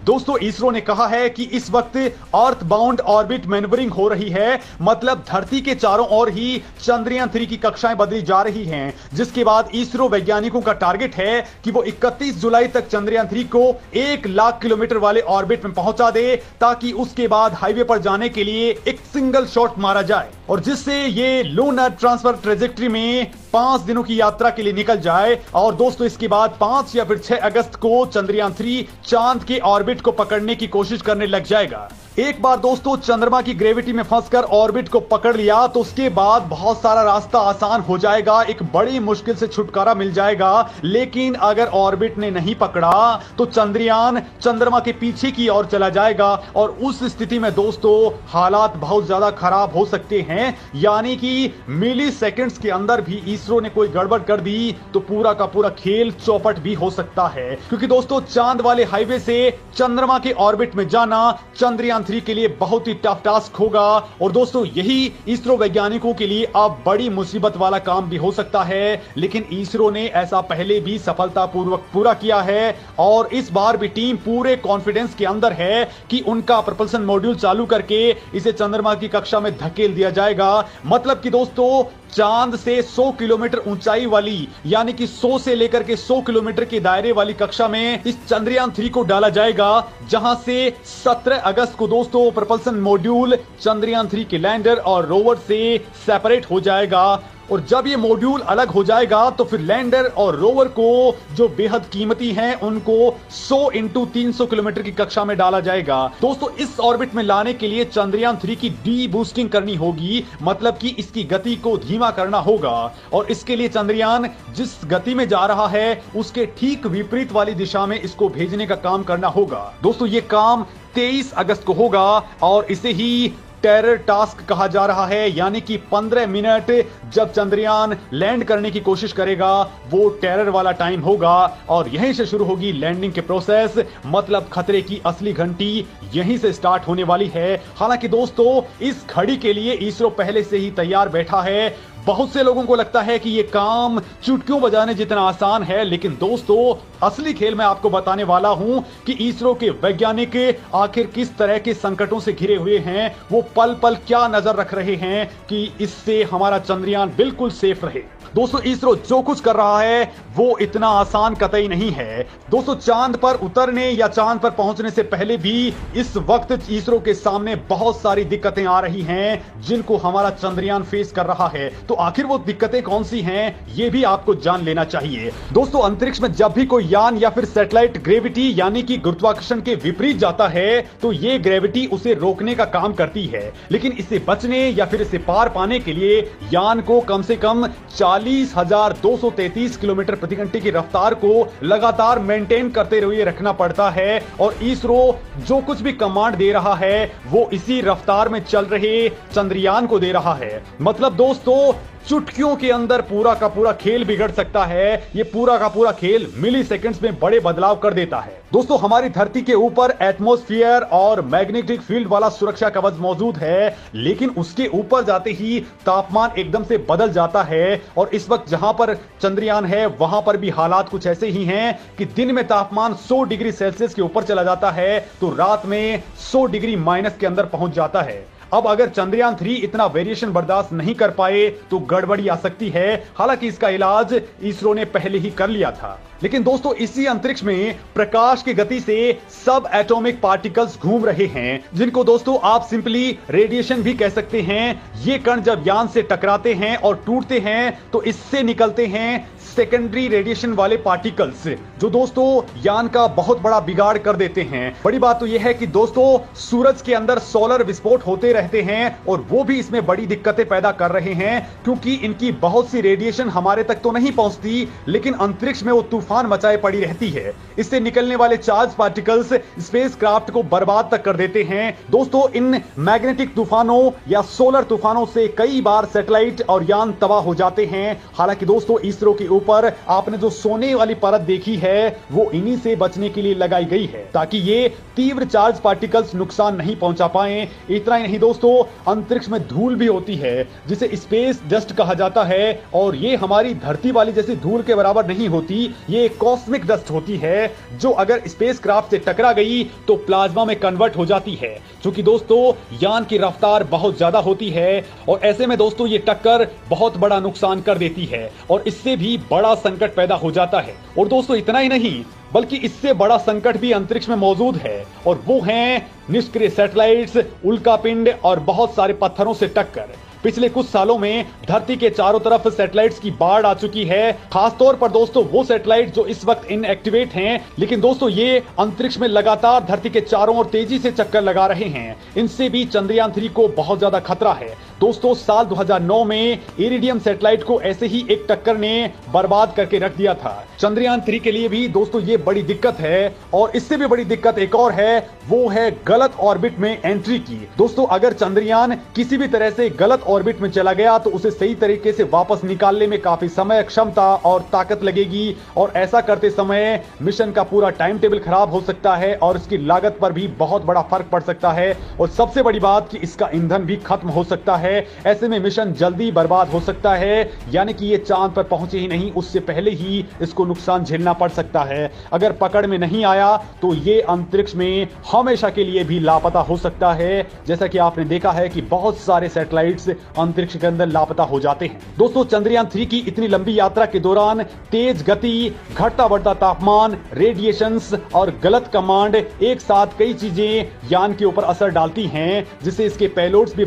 दोस्तों इसरो ने कहा है कि इस वक्त अर्थ बाउंड ऑर्बिट मैन्यूवरिंग हो रही है, मतलब धरती के चारों ओर ही चंद्रयान 3 की कक्षाएं बदली जा रही हैं, जिसके बाद इसरो वैज्ञानिकों का टारगेट है कि वो 31 जुलाई तक चंद्रयान 3 को 1 लाख किलोमीटर वाले ऑर्बिट में पहुंचा दे, ताकि उसके बाद हाईवे पर जाने के लिए एक सिंगल शॉट मारा जाए और जिससे ये लूनर ट्रांसफर ट्रेजेक्ट्री में 5 दिनों की यात्रा के लिए निकल जाए। और दोस्तों इसके बाद 5 या फिर 6 अगस्त को चंद्रयान 3 चांद के ऑर्बिट को पकड़ने की कोशिश करने लग जाएगा। एक बार दोस्तों चंद्रमा की ग्रेविटी में फंसकर ऑर्बिट को पकड़ लिया तो उसके बाद बहुत सारा रास्ता आसान हो जाएगा, एक बड़ी मुश्किल से छुटकारा मिल जाएगा। लेकिन अगर ऑर्बिट ने नहीं पकड़ा तो चंद्रयान चंद्रमा के पीछे की ओर चला जाएगा और उस स्थिति में दोस्तों हालात बहुत ज्यादा खराब हो सकते हैं, यानी कि मिली सेकेंड्स के अंदर भी इसरो ने कोई गड़बड़ कर दी तो पूरा का पूरा खेल चौपट भी हो सकता है। क्योंकि दोस्तों चांद वाले हाईवे से चंद्रमा के ऑर्बिट में जाना चंद्रयान 3 के लिए बहुत ही टफ टास्क होगा और दोस्तों यही इसरो वैज्ञानिकों के लिए अब बड़ी मुसीबत वाला काम भी हो सकता है। लेकिन इसरो ने ऐसा पहले भी सफलतापूर्वक पूरा किया है और इस बार भी टीम पूरे कॉन्फिडेंस के अंदर है कि उनका propulsion मॉड्यूल चालू करके इसे चंद्रमा की कक्षा में धकेल दिया जाएगा। मतलब कि दोस्तों चांद से 100 किलोमीटर ऊंचाई वाली, यानी कि 100 से लेकर के 100 किलोमीटर के दायरे वाली कक्षा में इस चंद्रयान 3 को डाला जाएगा, जहां से 17 अगस्त को दोस्तों propulsion मॉड्यूल चंद्रयान 3 के लैंडर और रोवर से सेपरेट हो जाएगा। और जब ये मॉड्यूल अलग हो जाएगा तो फिर लैंडर और रोवर को, जो बेहद कीमती हैं, उनको 100 इंटू 300 किलोमीटर की कक्षा में डाला जाएगा। दोस्तों इस ऑर्बिट में लाने के लिए चंद्रयान 3 की डी बूस्टिंग करनी होगी, मतलब कि इसकी गति को धीमा करना होगा और इसके लिए चंद्रयान जिस गति में जा रहा है उसके ठीक विपरीत वाली दिशा में इसको भेजने का काम करना होगा। दोस्तों ये काम 23 अगस्त को होगा और इसे ही टेरर टास्क कहा जा रहा है, यानी कि 15 मिनट जब चंद्रयान लैंड करने की कोशिश करेगा वो टेरर वाला टाइम होगा और यहीं से शुरू होगी लैंडिंग के प्रोसेस। मतलब खतरे की असली घंटी यहीं से स्टार्ट होने वाली है। हालांकि दोस्तों इस घड़ी के लिए इसरो पहले से ही तैयार बैठा है। बहुत से लोगों को लगता है कि यह काम चुटकियों बजाने जितना आसान है, लेकिन दोस्तों असली खेल मैं आपको बताने वाला हूं कि इसरो के वैज्ञानिक आखिर किस तरह के संकटों से घिरे हुए हैं, वो पल पल क्या नजर रख रहे हैं कि इससे हमारा चंद्रयान बिल्कुल सेफ रहे। दोस्तों इसरो जो कुछ कर रहा है वो इतना आसान कतई नहीं है। दोस्तों चांद पर उतरने या चांद पर पहुंचने से पहले भी इस वक्त इसरो के सामने बहुत सारी दिक्कतें आ रही हैं जिनको हमारा चंद्रयान फेस कर रहा है। तो आखिर वो दिक्कतें कौन सी हैं ये भी आपको जान लेना चाहिए। दोस्तों अंतरिक्ष में जब भी कोई यान या फिर सैटेलाइट ग्रेविटी यानी कि गुरुत्वाकर्षण के विपरीत जाता है तो ये ग्रेविटी उसे रोकने का काम करती है, लेकिन इसे बचने या फिर इसे पार पाने के लिए यान को कम से कम 40,233 किलोमीटर प्रति घंटे की रफ्तार को लगातार मेंटेन करते हुए रखना पड़ता है और इसरो जो कुछ भी कमांड दे रहा है वो इसी रफ्तार में चल रहे चंद्रयान को दे रहा है। मतलब दोस्तों चुटकियों के अंदर पूरा का पूरा खेल बिगड़ सकता है। ये पूरा का पूरा खेल मिली सेकेंड्स में बड़े बदलाव कर देता है। दोस्तों हमारी धरती के ऊपर एटमॉस्फेयर और मैग्नेटिक फील्ड वाला सुरक्षा कवच मौजूद है, लेकिन उसके ऊपर जाते ही तापमान एकदम से बदल जाता है और इस वक्त जहां पर चंद्रयान है वहां पर भी हालात कुछ ऐसे ही हैं कि दिन में तापमान 100 डिग्री सेल्सियस के ऊपर चला जाता है तो रात में 100 डिग्री माइनस के अंदर पहुंच जाता है। अब अगर चंद्रयान 3 इतना वेरिएशन बर्दाश्त नहीं कर पाए तो गड़बड़ी आ सकती है। हालांकि इसका इलाज इसरो ने पहले ही कर लिया था। लेकिन दोस्तों इसी अंतरिक्ष में प्रकाश की गति से सब एटॉमिक पार्टिकल्स घूम रहे हैं, जिनको दोस्तों आप सिंपली रेडिएशन भी कह सकते हैं। ये कण जब यान से टकराते हैं और टूटते हैं तो इससे निकलते हैं सेकेंडरी रेडिएशन वाले पार्टिकल्स, जो दोस्तों यान का बहुत बड़ा बिगाड़ कर देते हैं। बड़ी बात तो यह है कि दोस्तों सूरज के अंदर सोलर विस्फोट होते रहते हैं और वो भी इसमें बड़ी दिक्कतें पैदा कर रहे हैं, क्योंकि इनकी बहुत सी रेडिएशन हमारे तक तो नहीं पहुंचती, लेकिन अंतरिक्ष में वो तूफान मचाए पड़ी रहती है। इससे निकलने वाले चार्ज पार्टिकल्स स्पेसक्राफ्ट को बर्बाद तक कर देते हैं। दोस्तों इन मैग्नेटिक तूफानों या सोलर तूफानों से कई बार सैटेलाइट और यान तबाह हो जाते हैं। हालांकि दोस्तों इसरो के पर आपने जो सोने वाली परत देखी है वो इन्हीं से बचने के लिए लगाई गई है, ताकि ये तीव्र चार्ज पार्टिकल्स नुकसान नहीं पहुंचा पाए। इतना ही नहीं दोस्तों अंतरिक्ष में धूल भी होती है जिसे स्पेस डस्ट कहा जाता है, और ये हमारी धरती वाली जैसी धूल के बराबर नहीं होती, ये कॉस्मिक डस्ट होती है जो अगर स्पेसक्राफ्ट से टकरा गई तो प्लाज्मा में कन्वर्ट हो जाती है। क्योंकि दोस्तों यान की रफ्तार बहुत ज्यादा होती है और ऐसे में दोस्तों ये टक्कर बहुत बड़ा नुकसान कर देती है और इससे भी बड़ा संकट पैदा हो जाता है। और दोस्तों इतना ही नहीं बल्कि इससे बड़ा संकट भी अंतरिक्ष में मौजूद है, और वो हैं निष्क्रिय सैटेलाइट्स, उल्कापिंड और बहुत सारे पत्थरों से टक्कर। पिछले कुछ सालों में धरती के चारों तरफ सैटेलाइट्स की बाढ़ आ चुकी है, खासतौर पर दोस्तों वो सैटेलाइट जो इस वक्त इनएक्टिवेट हैं, लेकिन दोस्तों ये अंतरिक्ष में लगातार धरती के चारों ओर तेजी से चक्कर लगा रहे हैं। इनसे भी चंद्रयान 3 को बहुत ज्यादा खतरा है। दोस्तों साल 2009 में इरिडियम सैटेलाइट को ऐसे ही एक टक्कर ने बर्बाद करके रख दिया था। चंद्रयान 3 के लिए भी दोस्तों ये बड़ी दिक्कत है, और इससे भी बड़ी दिक्कत एक और है, वो है गलत ऑर्बिट में एंट्री की। दोस्तों अगर चंद्रयान किसी भी तरह से गलत ऑर्बिट में चला गया तो उसे सही तरीके से वापस निकालने में काफी समय, क्षमता और ताकत लगेगी, और ऐसा करते समय मिशन का पूरा टाइम टेबल खराब हो सकता है और इसकी लागत पर भी बहुत बड़ा फर्क पड़ सकता है। और सबसे बड़ी बात कि इसका ईंधन भी खत्म हो सकता है। ऐसे में मिशन जल्दी बर्बाद हो सकता है, यानी कि ये चांद पर पहुंचे ही नहीं उससे पहले ही इसको नुकसान झेलना पड़ सकता है। अगर पकड़ में नहीं आया तो ये अंतरिक्ष में हमेशा के लिए भी लापता हो सकता है, जैसा कि आपने देखा है कि बहुत सारे सैटेलाइट्स अंतरिक्ष के अंदर लापता हो जाते हैं। दोस्तों चंद्रयान 3 की इतनी लंबी यात्रा के दौरान तेज गति, घटता बढ़ता तापमान, रेडिएशंस और गलत कमांड एक साथ कई चीजें यान के ऊपर असर डालती हैं, जिससे इसके पेलोड्स भी